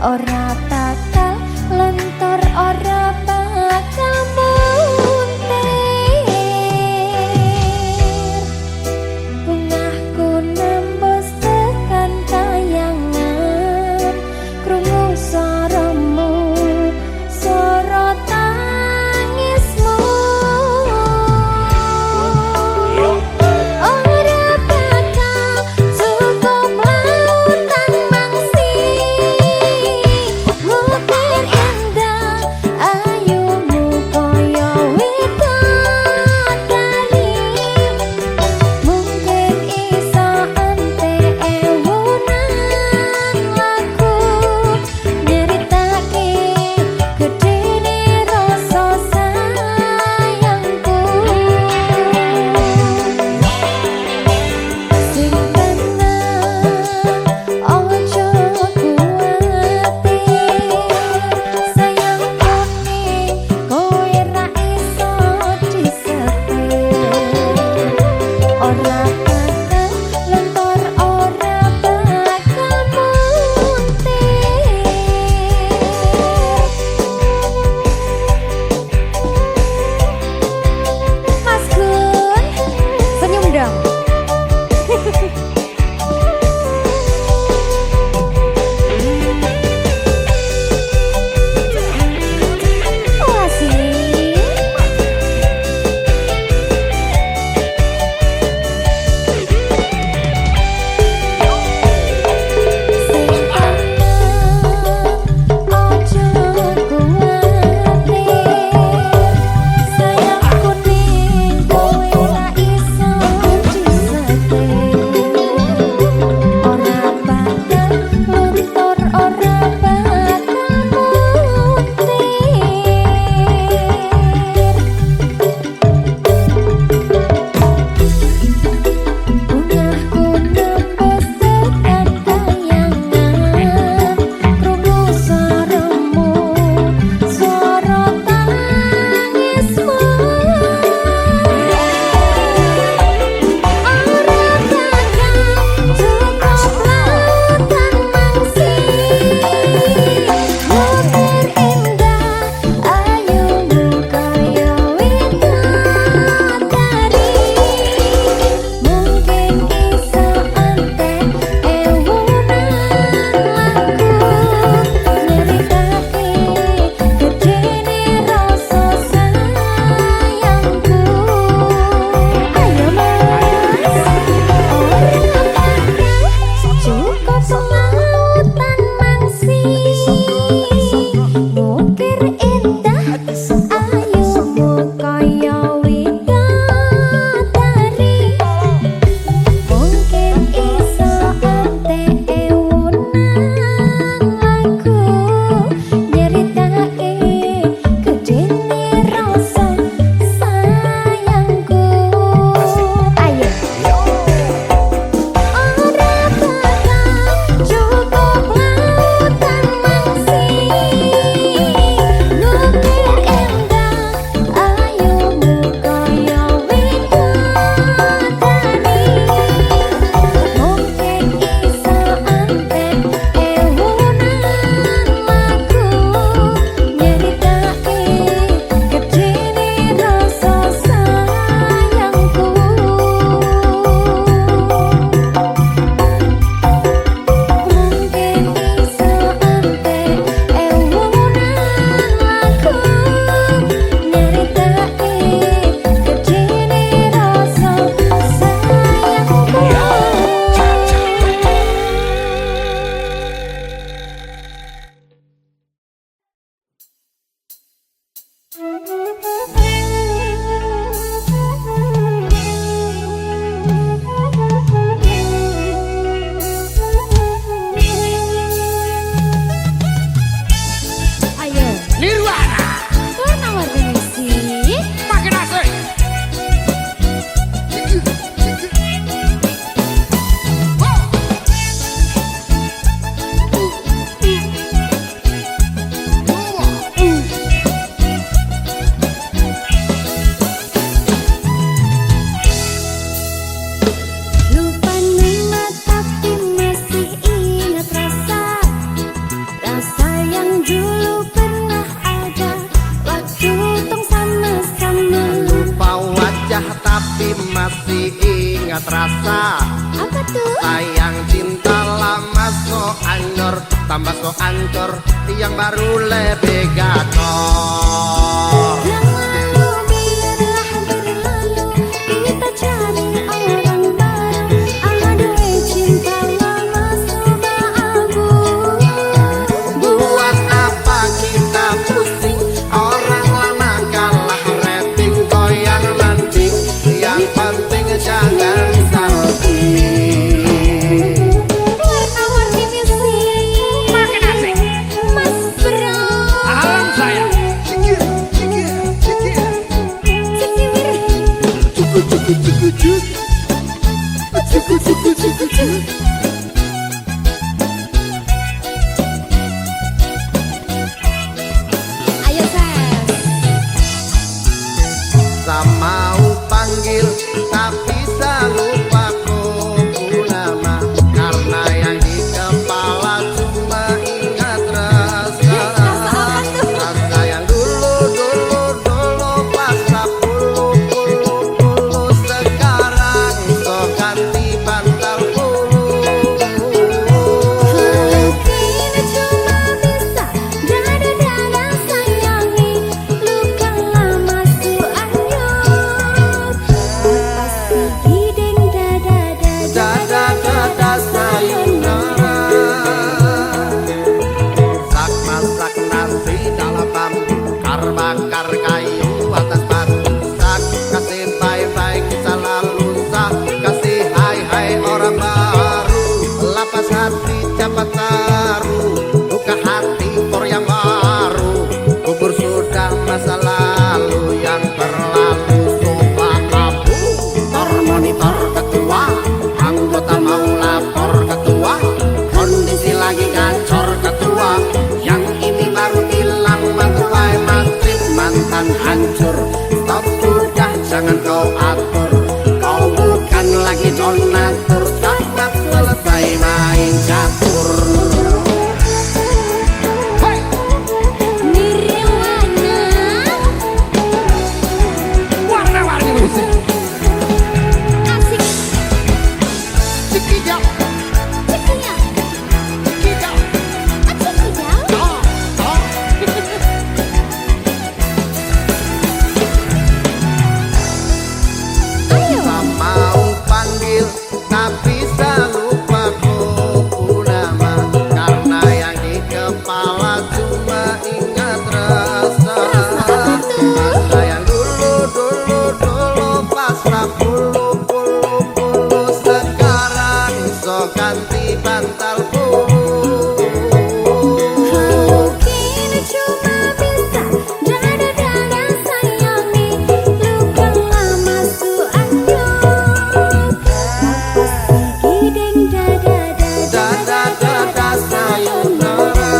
ora bakal lentur, ora bakal muntir. Bungahku nembus tekan kayangan, krungu suaramu, suara tangismu. Ora bakal cukup lautan mangsi, mukir indah ingat rasa. Apa tuh? Sayang cinta lama so anyor, tambah so ancur, yang baru lebih gacor. Yang lalu biarlah berlalu, kita cari orang baru. Aduh cinta lama sudah abu. Buat apa kita pusing, orang lama kalah rating, goyang landing, yang penting jangan salting. Warna-warni misi Makin asik. Mas Bro. Alam saya. Cikir, cikir, cikir. Cikiwir. Cukup, cukup, cukup, cukup. Cukup, cukup, cukup, cukup. Ayo Ses. Sama panggil tapi selalu pakai nama, karena yang di kepala cuma ingat rasa. Rasa yang dulu pas puluh sekarang so ganti bantal bulu. Kini cuma bisa dada-dada sayangi, luka lama su anyur. Pasti hiding dada-dada. Dada sayonara, sak masak nasi dalam bambu, bakar kayu atas batu, sak kasih bye-bye kisah lalu, sak kasih hai-hai orang baru, lapas hati cepat taru, buka hati for yang baru, kubur sudah masa lalu yang berlalu sofa abu. Monitor ketua, anggota mau lapor ketua, kondisi lagi gacor ketua, yang ini baru bilang matuai matrip mantan hancur. Stop sudah jangan kau atur, kau bukan lagi donatur, cepat selesai main catur. Nirwana. Warna-warni musik. Asik. Cikijau, Cikijau. cikijau, Cikijau. oh, oh. Ayo. Mau panggil tapi selalu pakai nama, karena yang di kepala cuma ingat rasa. Rasa yang dulu pas puluh sekarang so ganti bantal bulu. Kini cuma bisa dada-dada sayangi, luka lama su anyur. Pasti hiding dada-dada. Dada sayonara,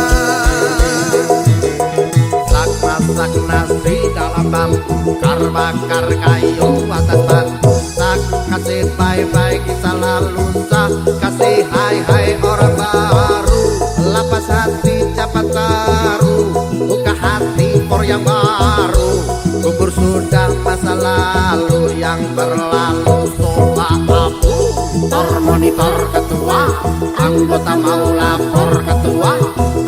sak masak nasi dalam bambu, bakar kayu atas batu, sak kasih bye-bye kisah lalu, sak kasih hai-hai orang baru, lapas hati cepat taru, buka hati for yang baru, kubur sudah masa lalu yang berlalu sofa abu. Monitor ketua, anggota mau lapor ketua,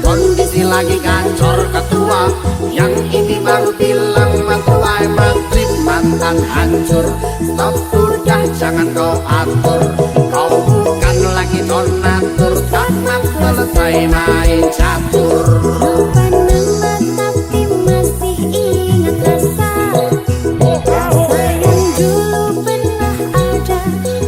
kondisi lagi gacor ketua, yang ini baru bilang matuai matrip mantan hancur. Stop sudah jangan kau atur, kau bukan lagi donatur, cepat selesai main catur. Lupa nama tapi masih ingat rasa. Rasa yang dulu pernah ada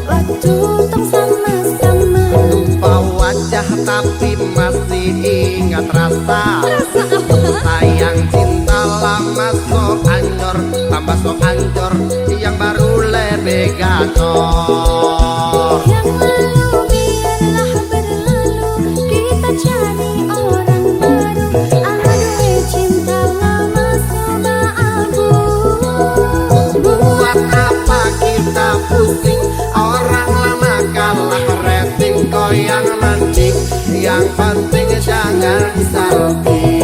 waktu tong sama-sama. Lupa wajah tapi masih ingat rasa. Rasa apa? Sayang cinta lama so anyor, tambah so ancur, yang baru lebih gacor. Yang lalu biarlah berlalu, kita cari orang baru. Aduh cinta lama sudah abu. Buat apa kita pusing, orang lama kalah rating, goyang landing, yang penting jangan salting.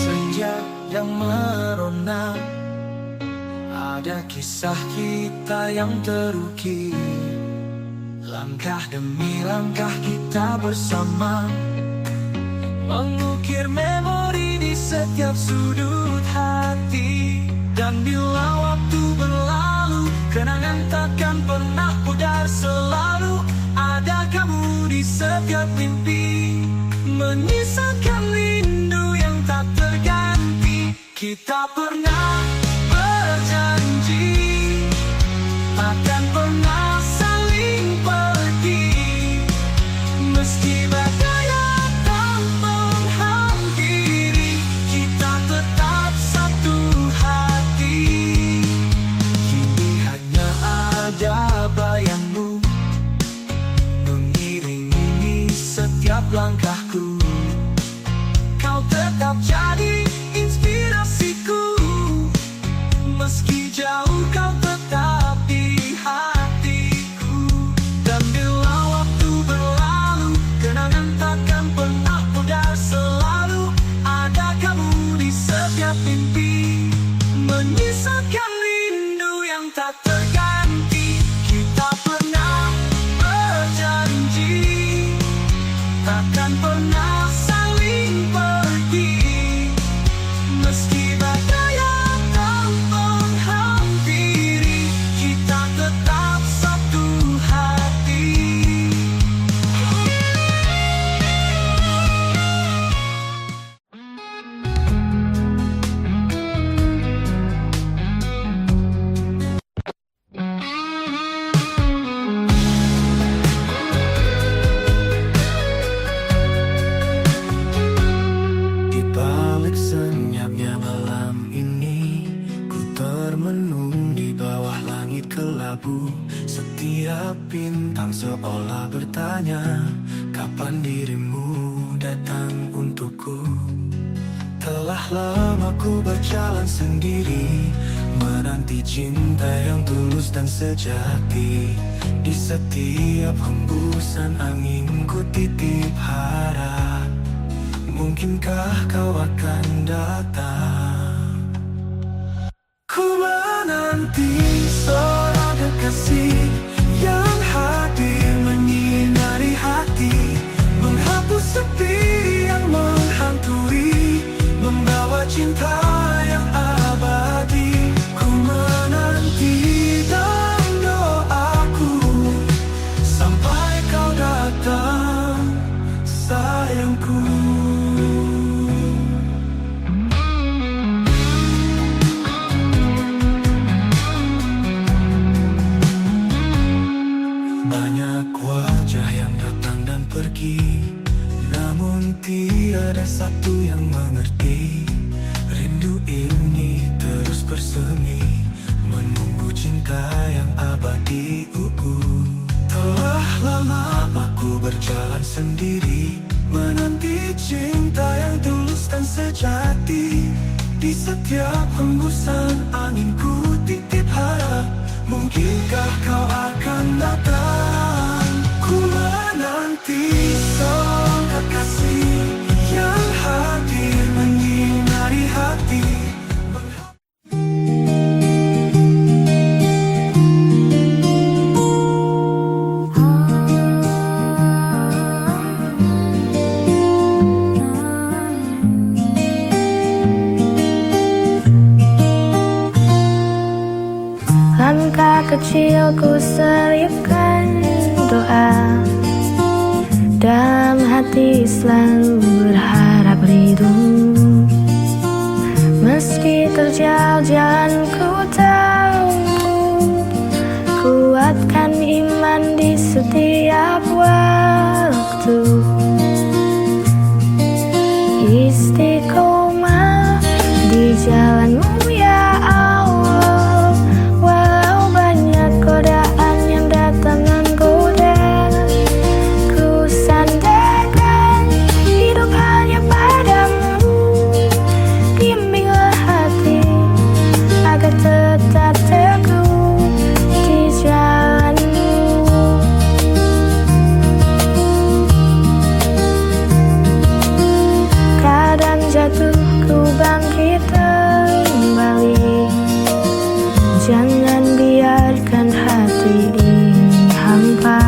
Senja yang merona, ada kisah kita yang terukir. Langkah demi langkah kita bersama, mengukir memori di setiap sudut hati. Dan bila waktu berlalu, kenangan takkan pernah pudar. Selalu ada kamu di setiap mimpi, menyisakan rindu yang tak terganti. Kita pernah berjanji akan pernah saling pergi, meski badai datang menghampiri. Kita tetap satu hati. Kini hanya ada bayangmu mengiringi setiap langkahku. Kau tetap jadi inspirasiku, meski jauh kau tetap di hatiku. Dan bila waktu berlalu, kenangan takkan pernah pudar. Selalu ada kamu di setiap mimpi, menyisakan rindu yang tak terganti. Kita pernah berjanji takkan pernah saling pergi, meski badai datang menghampiri. Kita tetap satu hati. Di balik senyapnya malam ini, ku termenung di bawah langit kelabu. Setiap bintang seolah bertanya, kapan dirimu datang untukku. Telah lama ku berjalan sendiri, menanti cinta yang tulus dan sejati. Di setiap hembusan angin ku titip harap, mungkinkah kau akan datang. Ku menanti seorang kekasih yang hadir menyinari hati, menghapus sepi yang menghantui, membawa cinta yang abadi. Ku menanti dalam doaku sampai kau datang, sayangku. Banyak wajah yang datang dan pergi, namun tiada satu yang mengerti. Rindu ini terus bersemi, menunggu cinta yang abadi. Telah lama aku berjalan sendiri, menanti cinta yang tulus dan sejati. Di setiap hembusan angin ku titip harap, mungkinkah kau akan datang. Ku menanti seorang kekasih yang hadir menyinari hati. Langkah kecilku selipkan doa hati selalu berharap rindu. Meski terjal jalan ku tahu, kuatkan iman di setiap waktu. Istiqomah di jalanmu ya Allah, walau banyak godaan yang datang menggoda. Ku sandarkan hidup hanya padamu, bimbinglah hati agar tetap teguh di jalanmu. Kadang jatuh ku bangkit kembali, jangan biarkan hati ini hampa.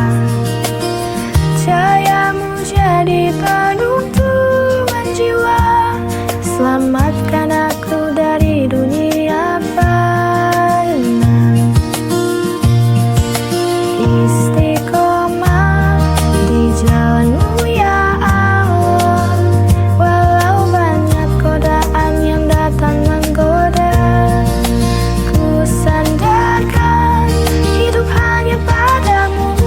Cahayamu jadi penuntungan jiwa, selamatkan aku dari dunia fana. Istiqomah di jalanmu ya Allah, walau banyak godaan yang datang menggoda. Ku sandarkan hidup hanya padamu,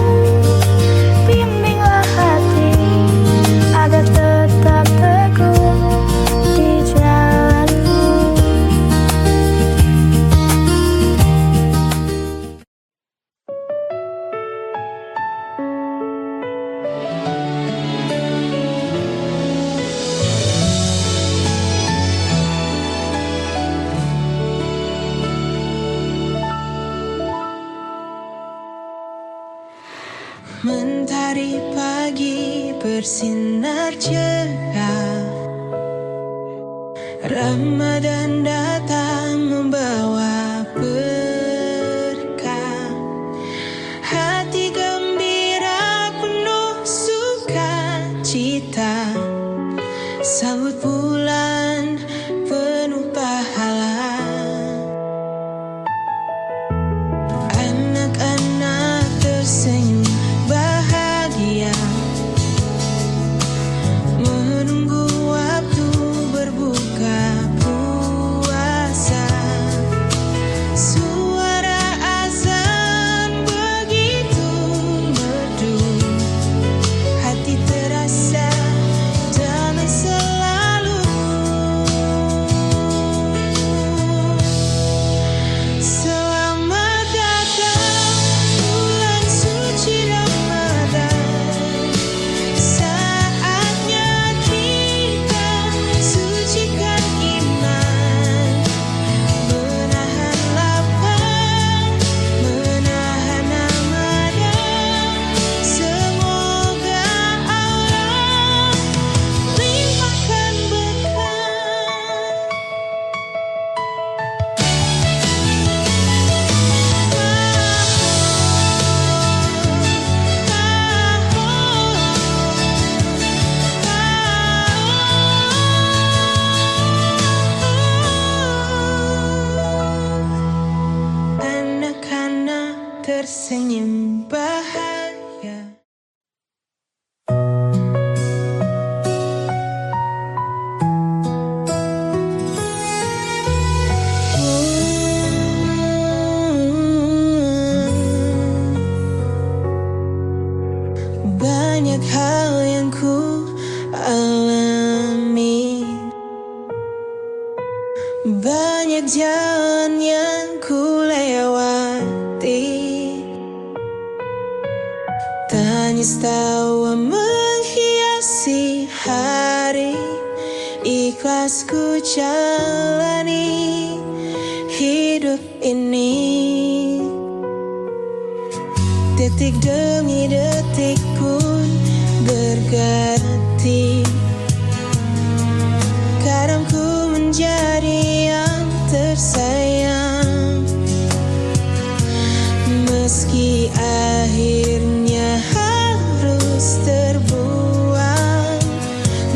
bimbinglah hati agar tetap teguh di jalanmu. Mentari pagi bersinar cerah, Ramadan datang membawa berkah. Hati gembira penuh sukacita, sambut bulan penuh pahala. Anak-anak tersenyum bahagia, menunggu waktu berbuka puasa. Suara azan begitu merdu, hati terasa damai selalu. Selamat datang bulan suci Ramadan, saatnya kita sucikan iman, menahan lapar, menahan amarah. Semoga Allah limpahkan anak-anak tersenyum bahagia. Banyak hal yang ku alami, banyak jalan yang ku lewati. Tangis tawa menghiasi hari, ikhlas ku jalani hidup ini. Detik demi detik pun berganti, kadang ku menjadi yang tersayang. Meski akhirnya harus terbuang,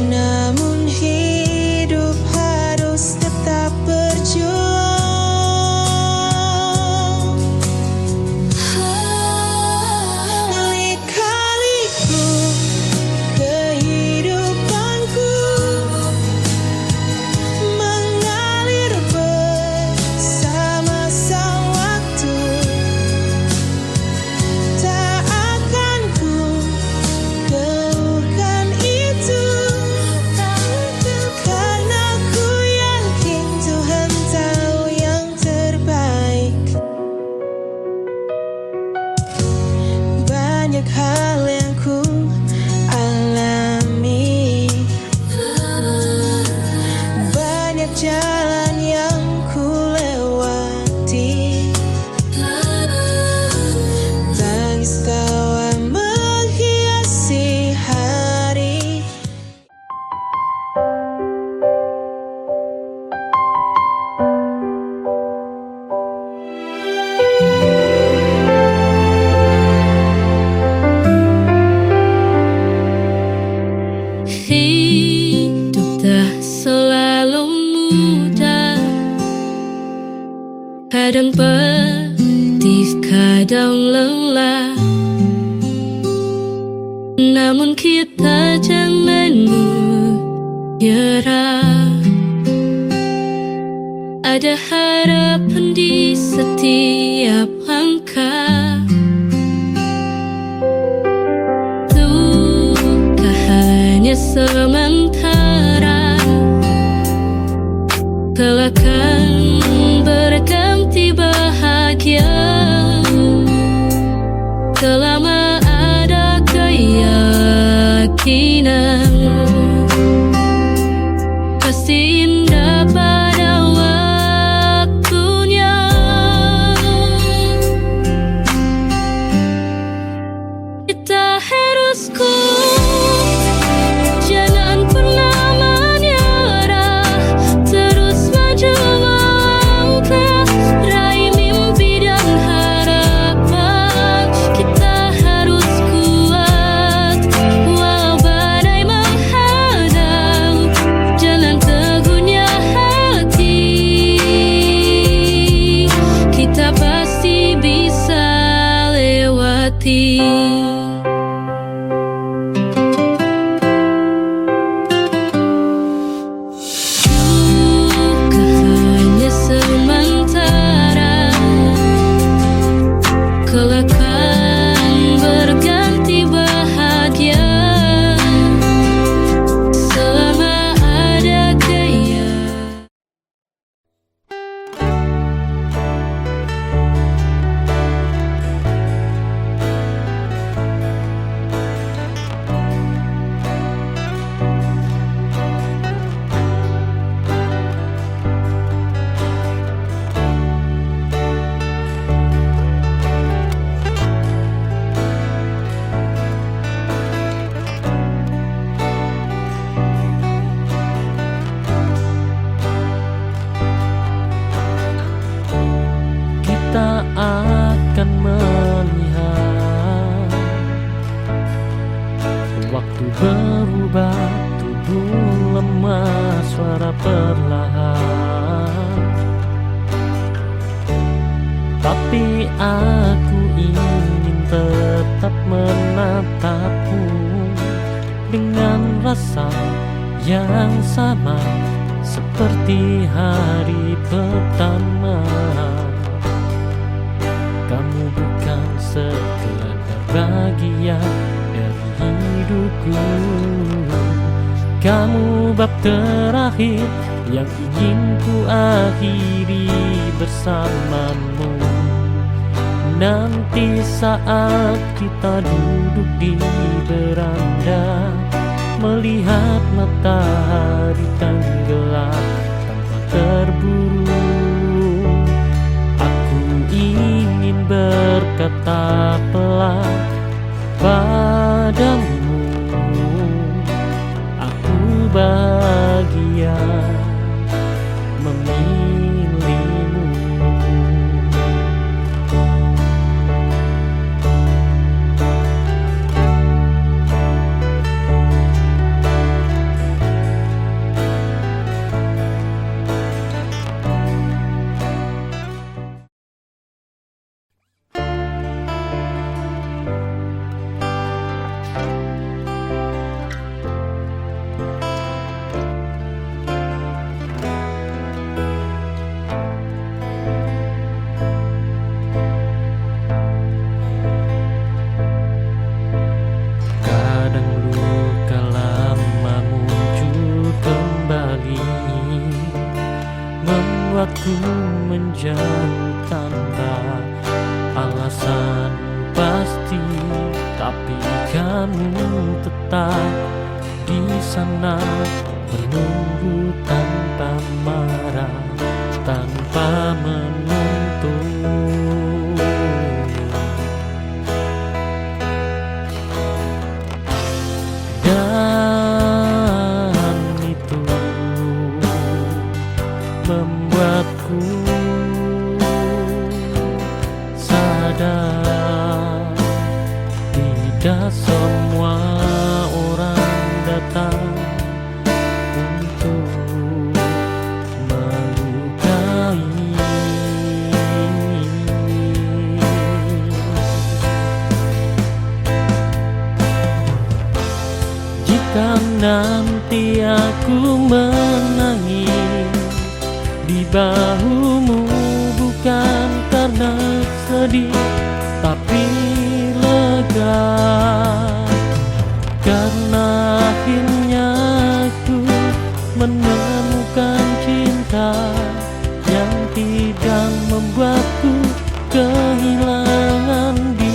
namun hidup harus tetap berjuang. Kadang pedih, kadang lelah, namun kita jangan menyerah. Ada harapan di setiap langkah. Luka hanya sementara, kelak akan berganti bahagia. Selama ada keyakinan, pasti indah pada waktunya. Kita harus kuat, jangan pernah menyerah, terus maju melangkah, raih mimpi dan harapan. Kita harus kuat, walau badai menghadang, jalan teguhnya hati. Kita pasti bisa lewati. Duka hanya sementara, kelak akan berganti bahagia. Selama ada keyakinan. Kita akan melihat waktu berubah, tubuh lemah, suara perlahan. Tapi aku ingin tetap menatapmu dengan rasa yang sama seperti hari pertama. Kamu bukan sekedar bagian dari hidupku, kamu bab terakhir yang ingin ku akhiri bersamamu. Nanti saat kita duduk di beranda, melihat matahari tenggelam tanpa terburu, ingin berkata pelan padamu, aku bahagia memilihmu. Membuatku menjauh tanpa alasan pasti, tapi kamu tetap di sana menunggu tanpa marah, tanpa menuntut. Dan itu membuatku sadar tidak semua orang datang untuk melukai. Nanti aku menangis di bahumu, bukan karena sedih tapi lega, karena akhirnya aku menemukan cinta yang tidak membuatku kehilangan diri.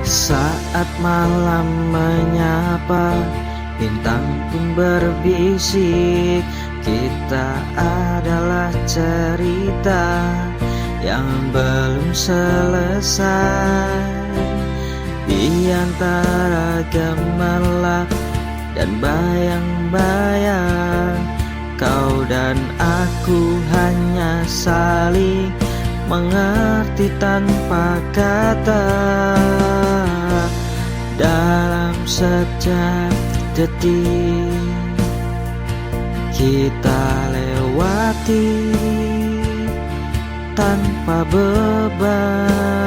Saat malam menyapa, bintang pun berbisik, kita adalah cerita yang belum selesai. Di antara gemerlap dan bayang-bayang, kau dan aku hanya saling mengerti tanpa kata. Dalam setiap detik kita lewati tanpa beban.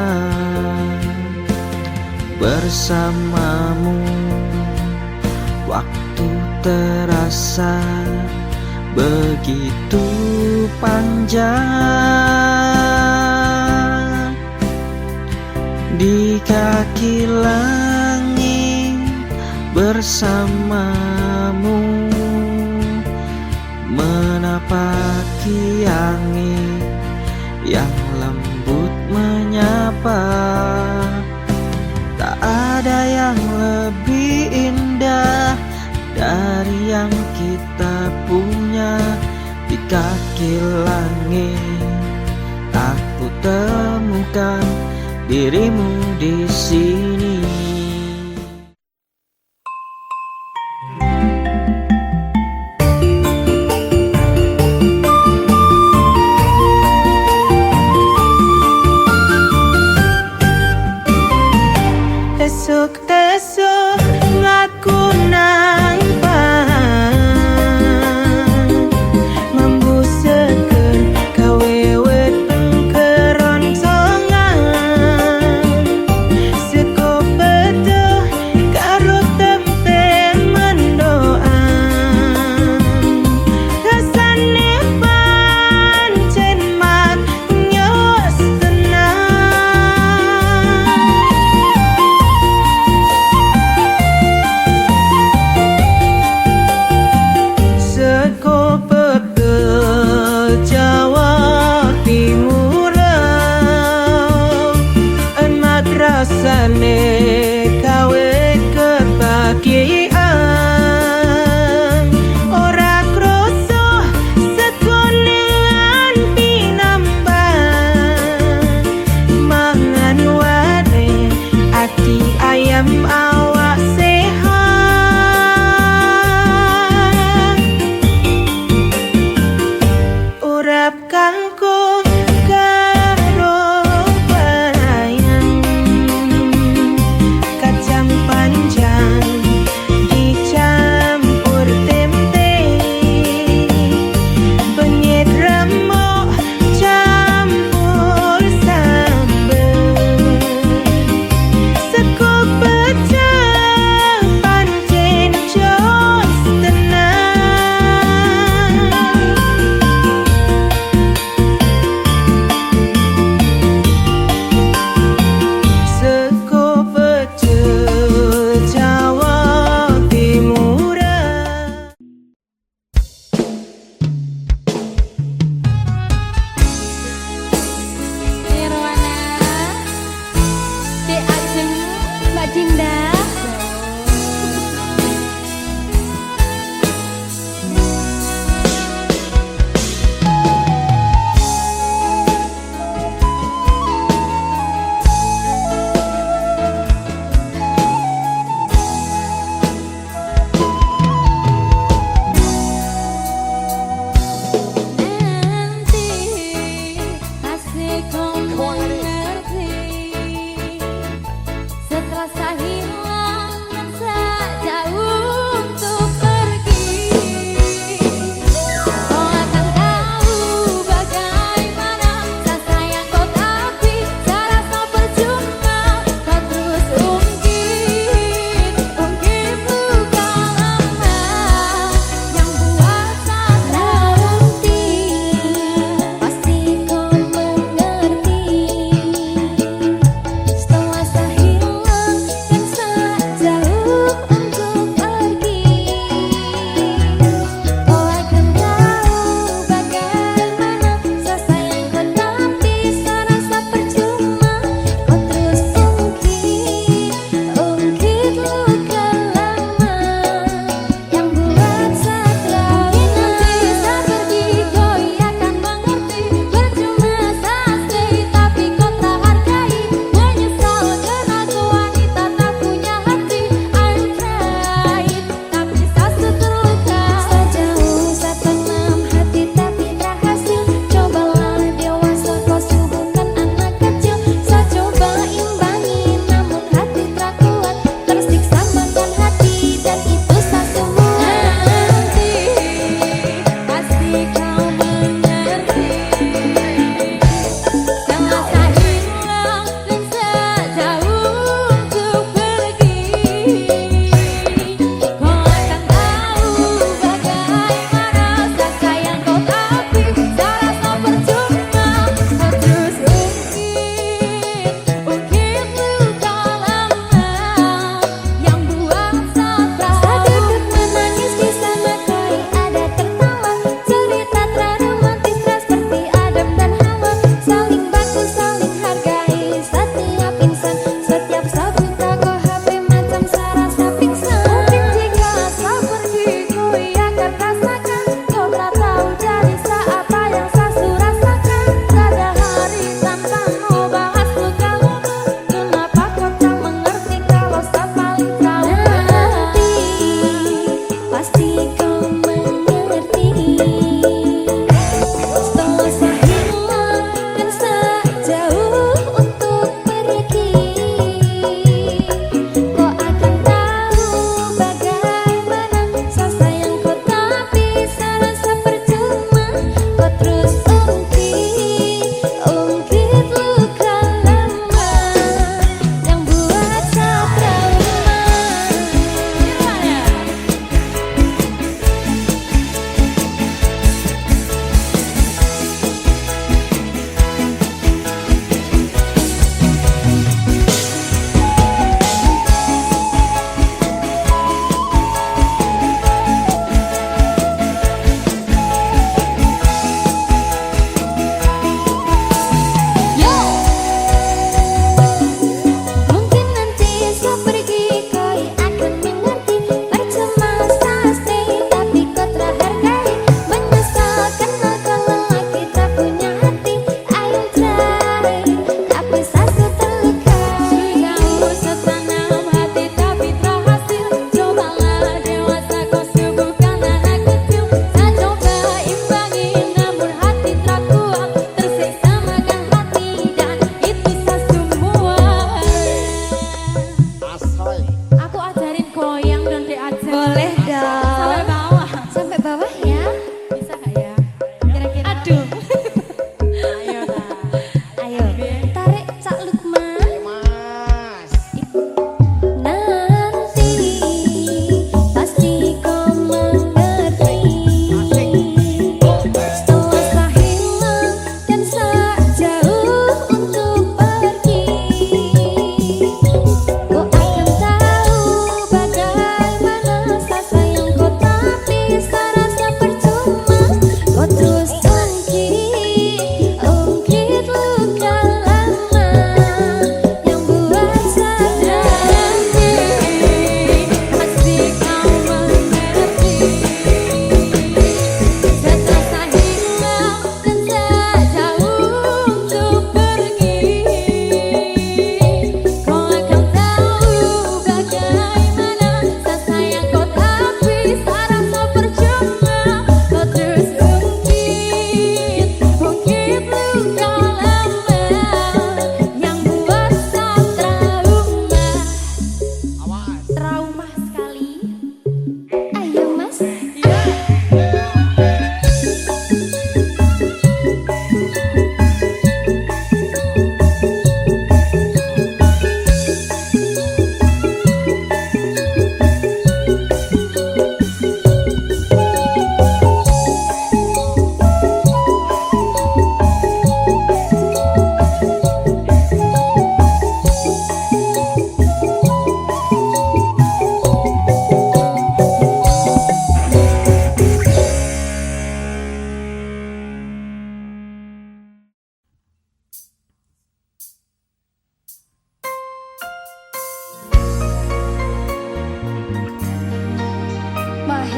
Bersamamu waktu terasa begitu panjang. Di kaki langit bersamamu, menapaki angin yang lembut menyapa. Tak ada yang lebih indah dari yang kita punya. Di kaki langit aku temukan dirimu di sini. Tesuk-tesuk ngaku nampak membusekeun kawewet keroncongan. Seko betuh karo tempe mendoan, rasane pancen maknyos tenang. Seko petel Jawa Timuran, enak rasane kawe kebahagiaan. Ora kroso sekonean pinambang, mangan ware ati ayam awak sehat. Urap kangkung karo bayang, kacang panjang dicampur tempe, penyet remuk campur sambel. Seko pecah pancen jos tenang. Seko pecel Jawa Timuran. Nirwana, Dek Ajeng, Mbak Dinda.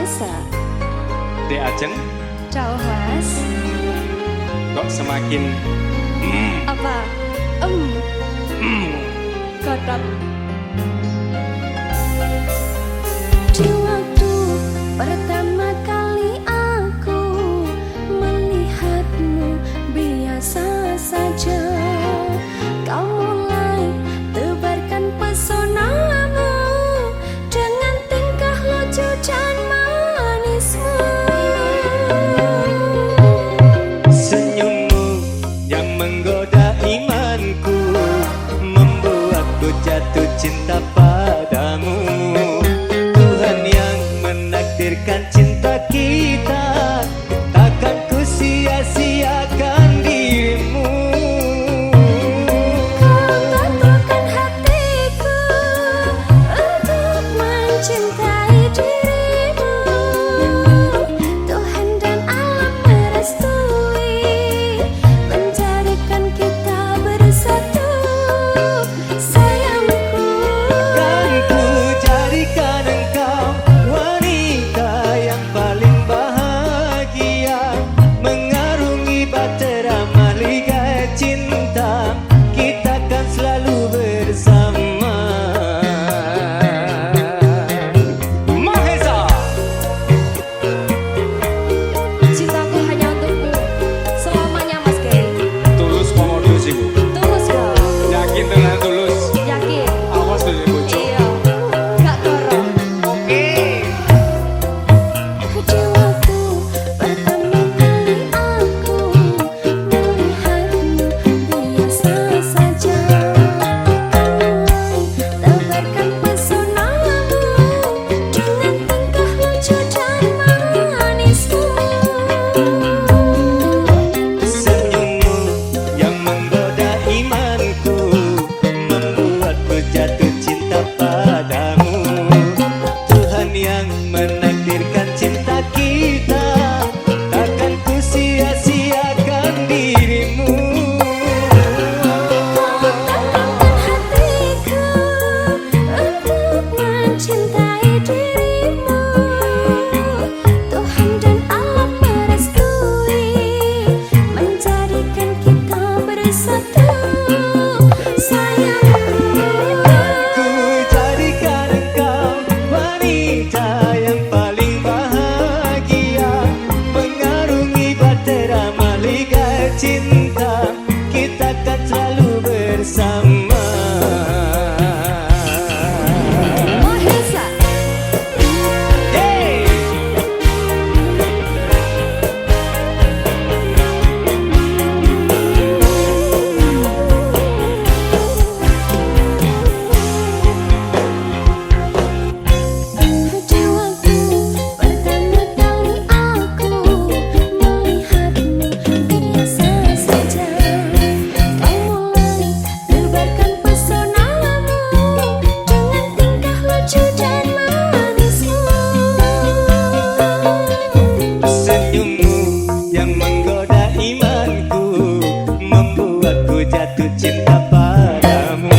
Mahesa. Dek Ajeng, Ciao Mas. kok semakin Apa? Kodok. Di waktu pertama kali aku melihatmu biasa saja, kau mulai tebarkan pesonamu dengan tingkah lucu dan manismu. Senyummu yang menggoda imanku membuatku jatuh cinta padamu. Tuhan yang menakdirkan cinta kita, takkan ku sia-siakan dirimu. Kau teguhkan hatiku untuk mencintai dirimu. Tuhan dan alam merestui menjadikan kita bersatu, sayangku. Kan ku jadikan engkau wanita yang paling bahagia, mengarungi bahtera mahligai cinta, kita kan selalu bersama. Mahesa. Cintaku hanya untukmu selamanya, Mas Gary. tulus komodo sih Bu. Tulus dong, Yakin tenan tulus. yakin. Awas dari bojo. Iya, gak dorong. Oke. Di waktu pertama kali aku melihatmu biasa saja, tebarkan pesonamu dengan tingkah lucu dan manismu. Senyummu yang menggoda imanku membuatku jatuh cinta padamu. Tuhan yang menakdirkan cinta kita, takkan ku sia-siakan dirimu. Teguhkan hatiku untuk mencintai dirimu. Tuhan dan alam merestui menjadikan kita bersatu, sayangku. Ku jadikan engkau wanita yang paling bahagia, mengarungi bahtera mahligai cinta, kita kan selalu bersama. Mahesa. Hey! Di waktu pertama kali aku melihatmu biasa saja, kau mulai tebarkan pesonamu dengan tingkah lucu dan manismu. Senyummu yang menggoda imanku membuatku jatuh cinta padamu.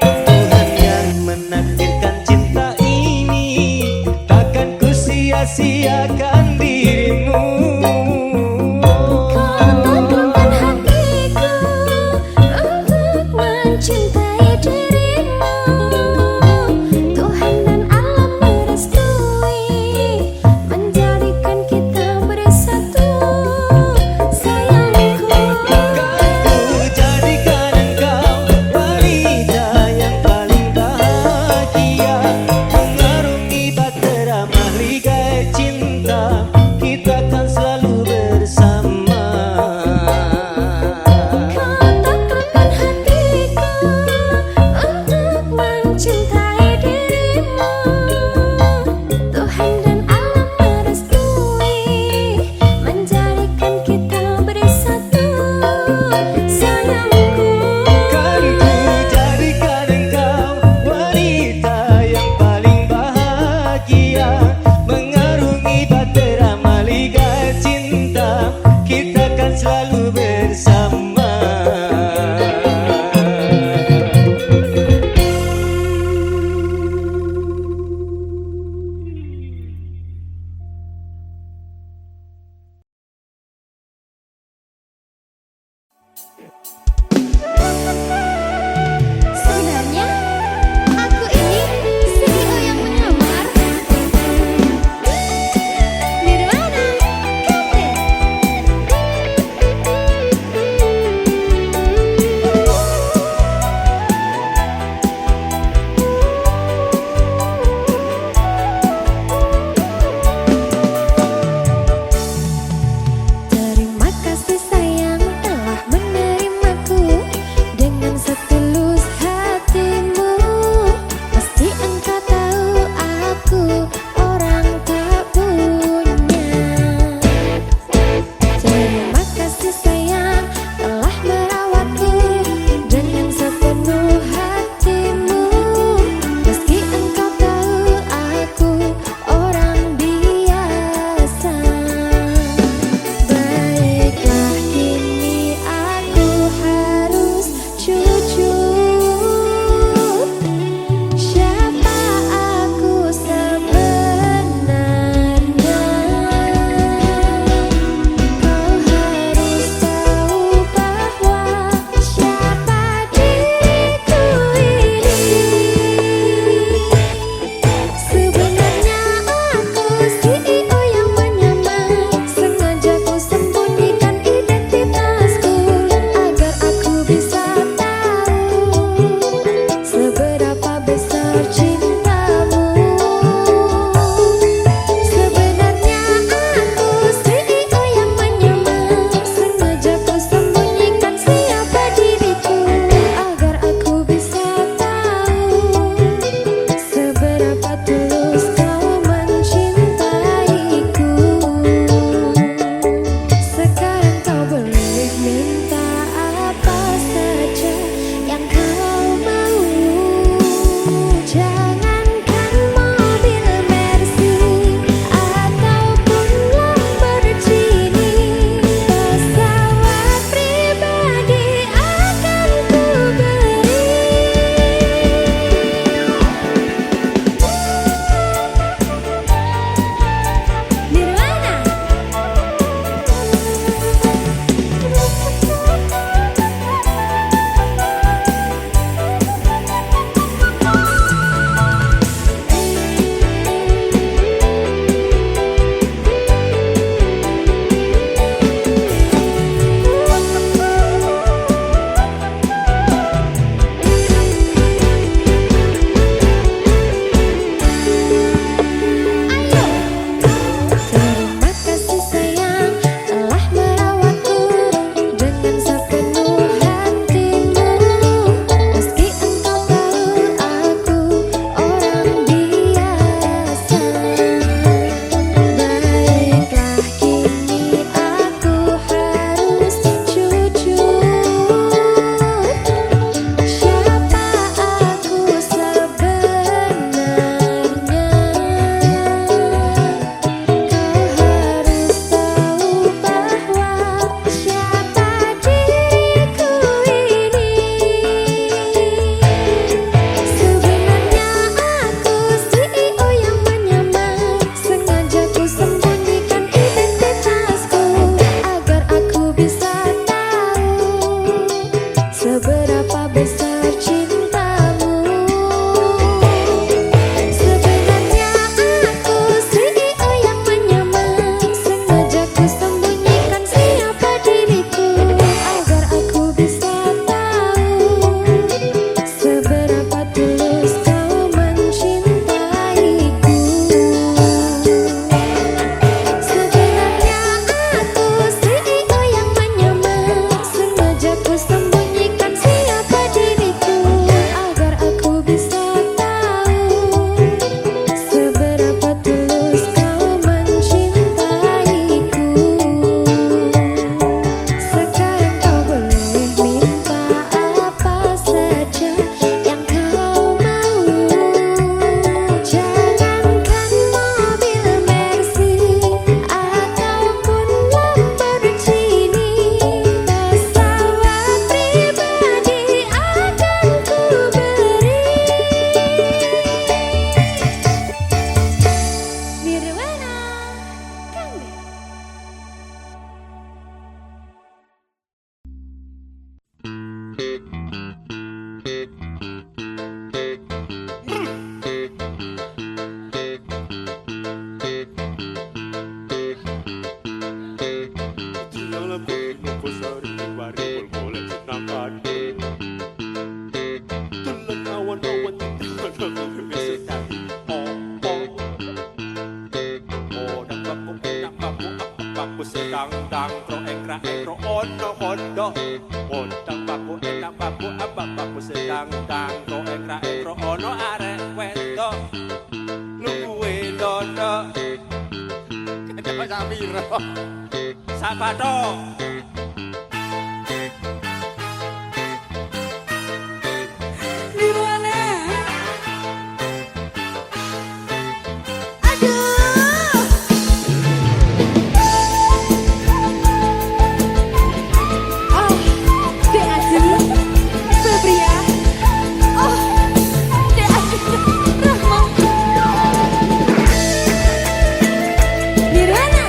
Tuhan yang menakdirkan cinta ini, takkan ku sia-siakan dirimu. Kau teguhkan hatiku untuk mencintai dirimu. Tuhan dan alam merestui menjadikan kita bersatu, sayangku. Kan ku jadikan engkau wanita yang paling bahagia, mengarungi bahtera mahligai cinta, Nirwana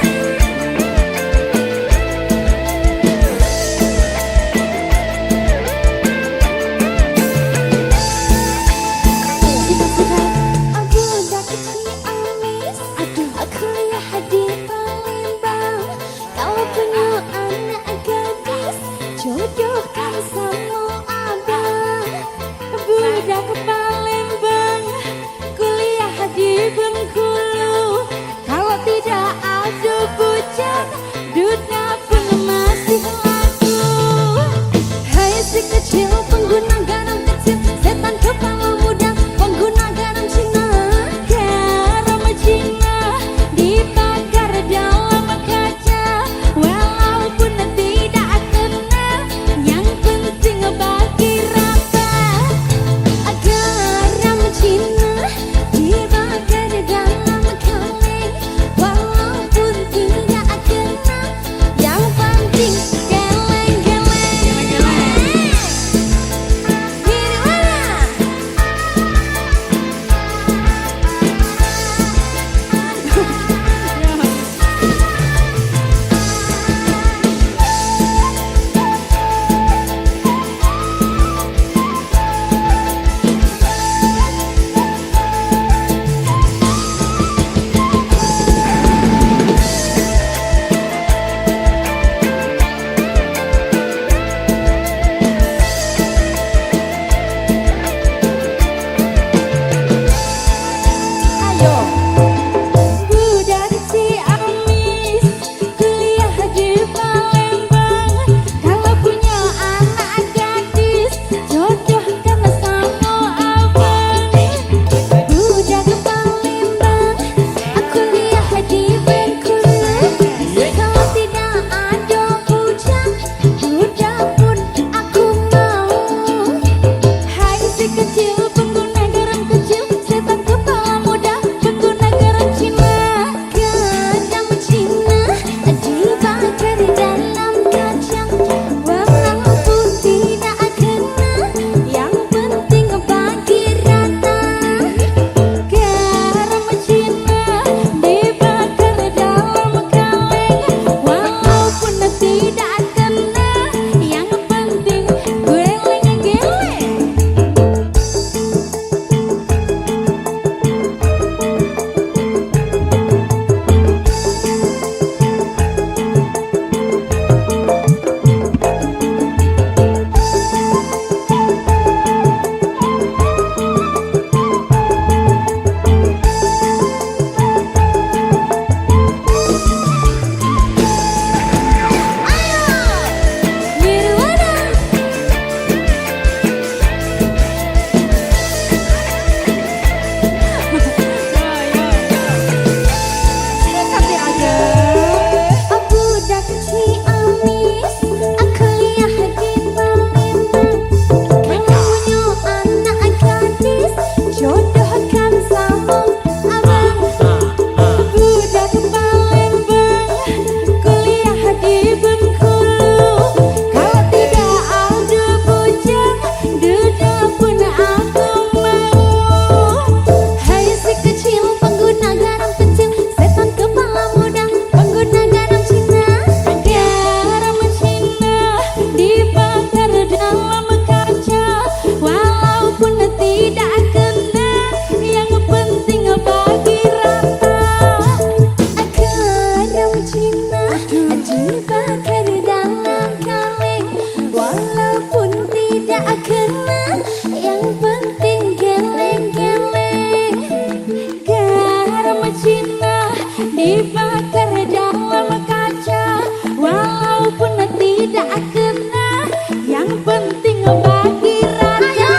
sinah dibakar dalam kaca, walaupun tidak kena, yang penting bagi raja.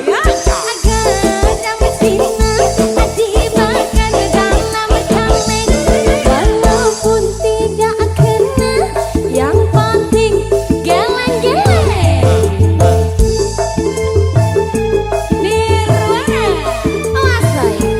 Agar sinah dibakar dalam kaleng, walaupun tidak kena, yang penting geleng-geleng. Nirwana, awas saya.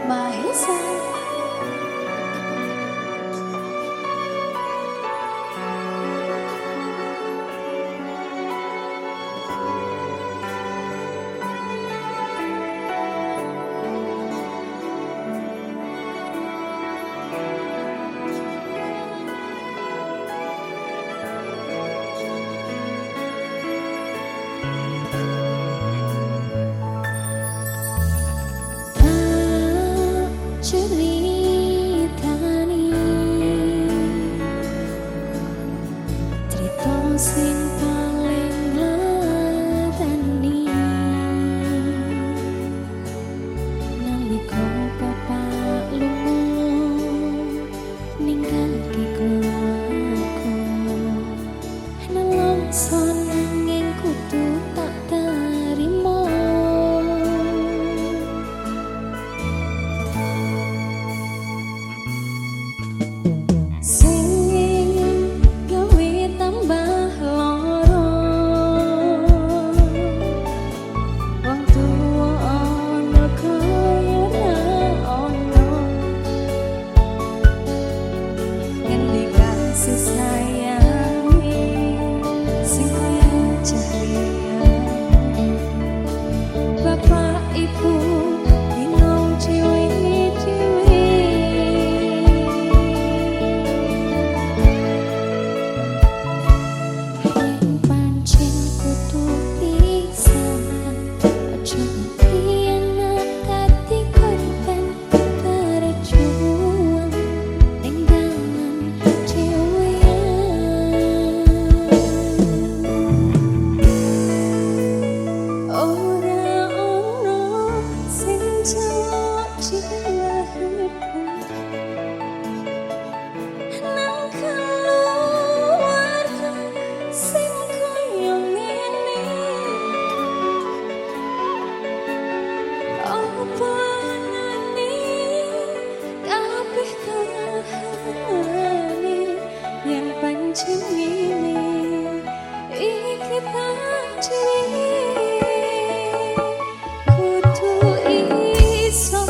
Mahesa. Ceritani cerita sing paling ngetani, nalika bapak lunga ninggalke keluarga, nelongso nanging kudu tak terima. Kudu iso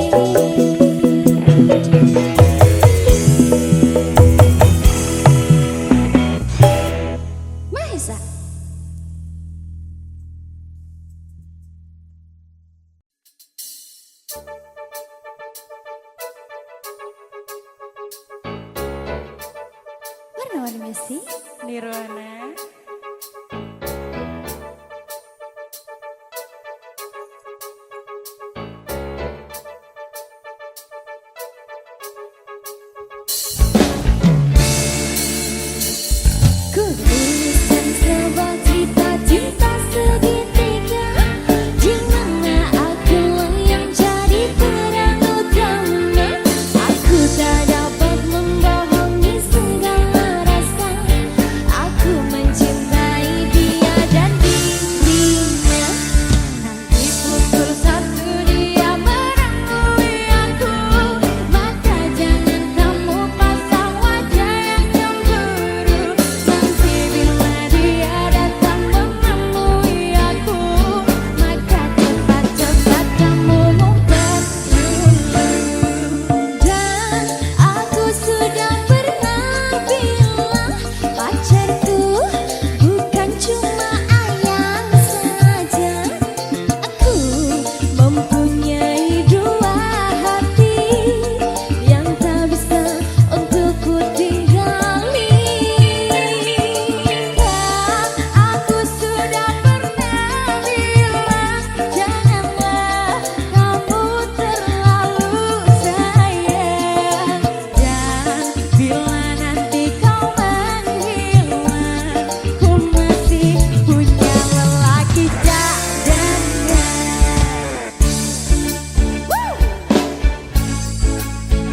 Mahesa. Warna-warni musik Nirwana. Ku tuliskan sebuah cerita cinta segitiga, di mana aku yang jadi peran utama. Aku tak dapat membohongi segala rasa. Aku mencintai dia dan dirinya. Nanti pukul 1 dia merangkuli aku, maka jangan kamu pasang wajah yang cemburu. Nanti bila dia datang menemui aku, maka cepat-cepat kamu ngumpet dulu. Dan aku sudah pernah bilang, pacarku bukan cuma ayang saja. Aku mempunyai 2 hati yang tak bisa untuk ku tinggali. Dan aku sudah pernah bilang, janganlah kamu terlalu sayang. Dan bila nanti kau menghilang, ku masih punya lelaki cadangan.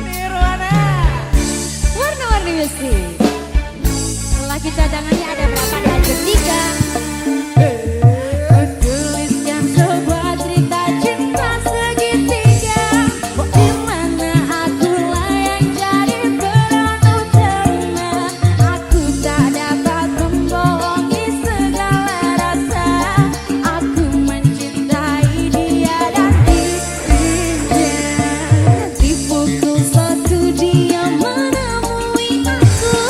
Nirwana. Warna-warni musik. Lelaki cadangannya ada berapa dan ketiga. Tuliskan sebuah cerita cinta segitiga, di mana akulah yang jadi peran utama. Aku tak dapat membohongi segala rasa. Aku mencintai dia dan dirinya. Nanti pukul 1 dia menemui aku,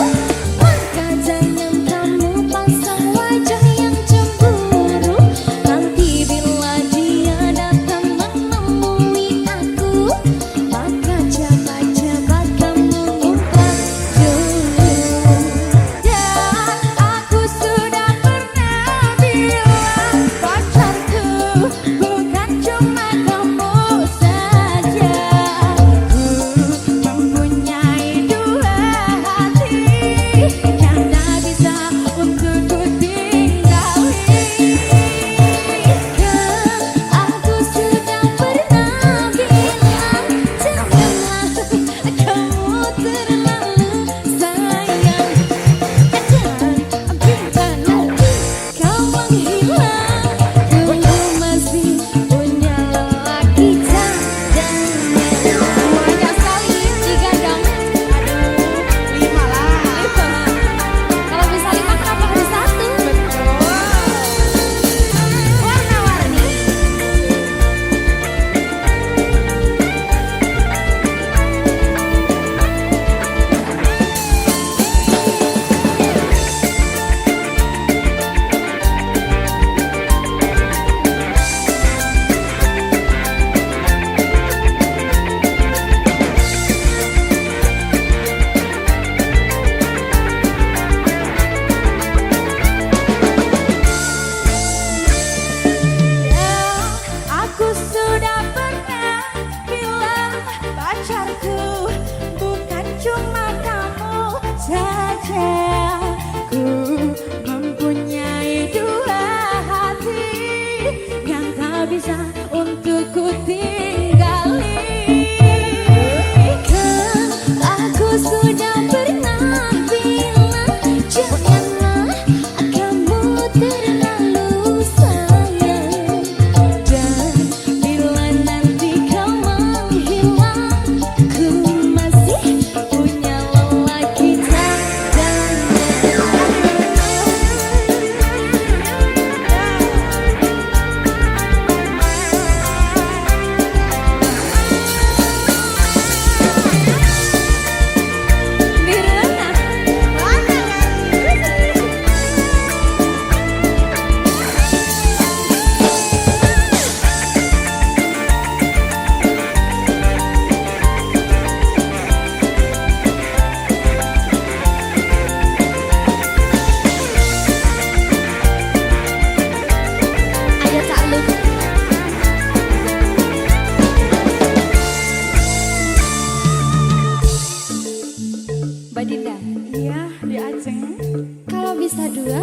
Ajeng. Kalau bisa dua,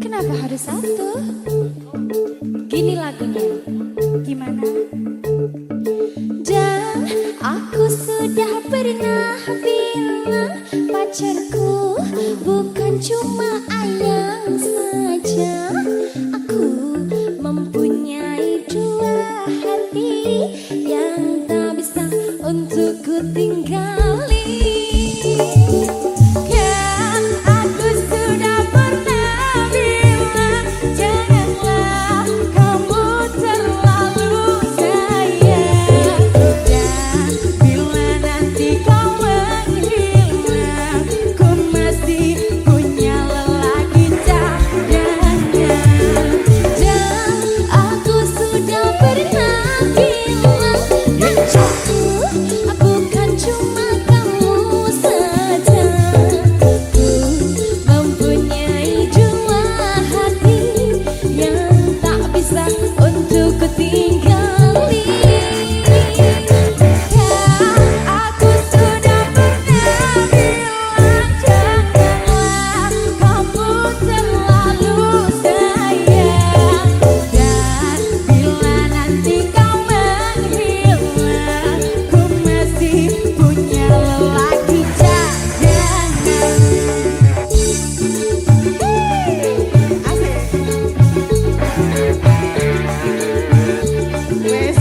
kenapa harus satu? Gini lagunya. Gimana? Dan aku sudah pernah bilang pacarku bukan cuma ayang saja. Aku mempunyai dua hati yang tak bisa untuk ku tinggali. Kan aku sudah pernah bilang janganlah kamu terlalu sayang. Dan bila nanti kau menghilang, ku masih punya lelaki cadangan. Dan aku sudah pernah bilang aku kan cuma kamu saja. Ku mempunyai dua hati yang tak bisa untuk ku tinggali. Aku sudah pernah bilang janganlah kamu terlalu sayang. Dan bila nanti kau menghilang, ku masih punya lelaki cadangan. Wes.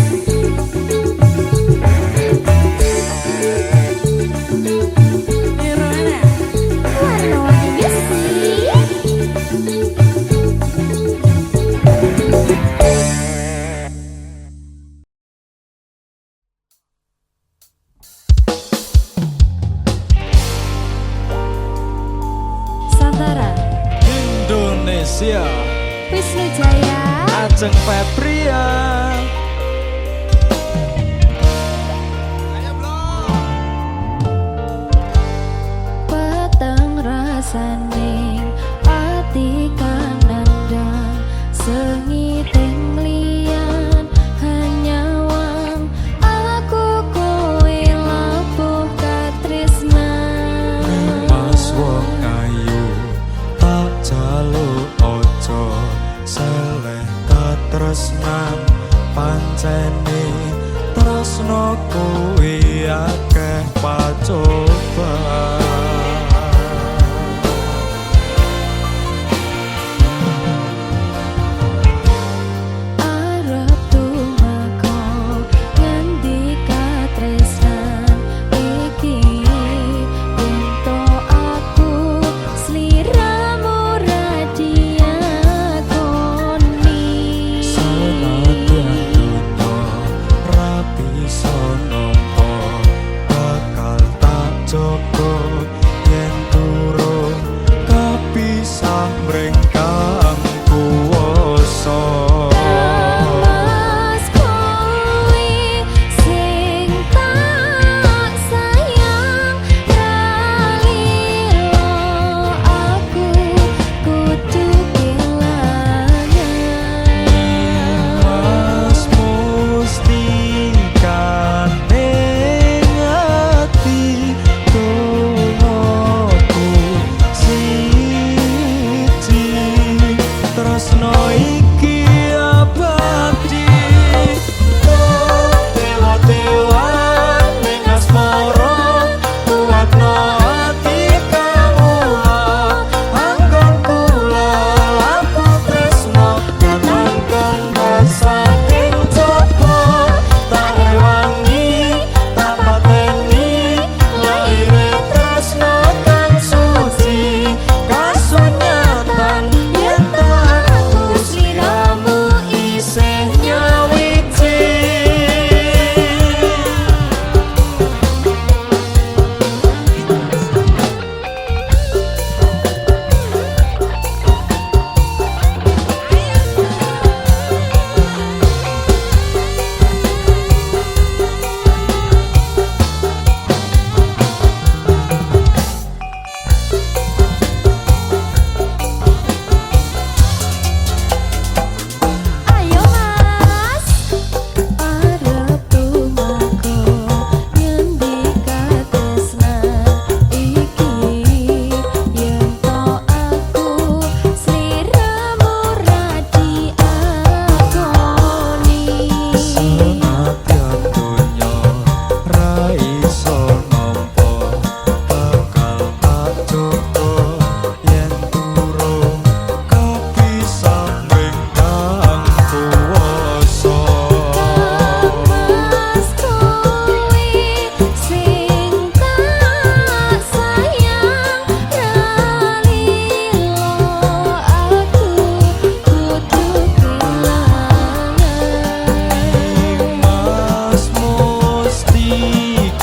Irwana, warna-warninya sih. Santara, Indonesia Wisnu Jaya, Ajeng Febria. peteng rasaning ati kanandang sengiting liyan hanyawang aku kowe lapuh katresnan. Mas wong ayu tak jaluk ojo seleh katresnan.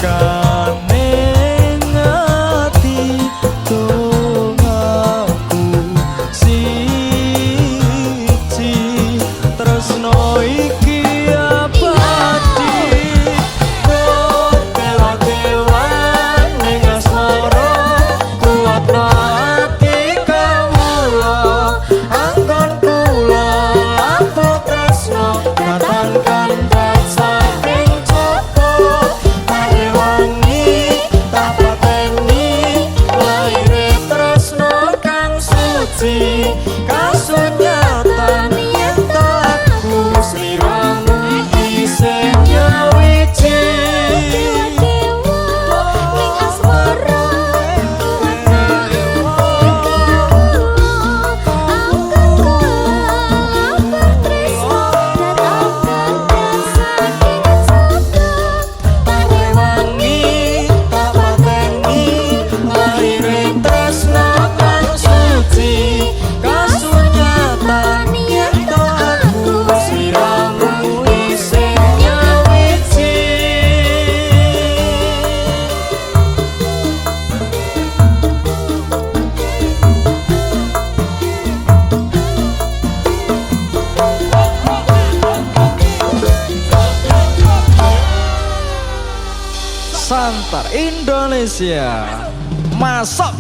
tekaning ati dongaku siji tresno iki abadi kewa-kewan ning asmara kuatno ati kawula anggon kula lampah tresno katan kandat saking Joko Parewangi tak pateni laire tresno kang suci kasunyatan yen aku sliramu isih nyawiji Parewangi tak pateni laire tresno kang suci kasunyatan yen aku sliramu isih nyawiji. Santar Indonesia masuk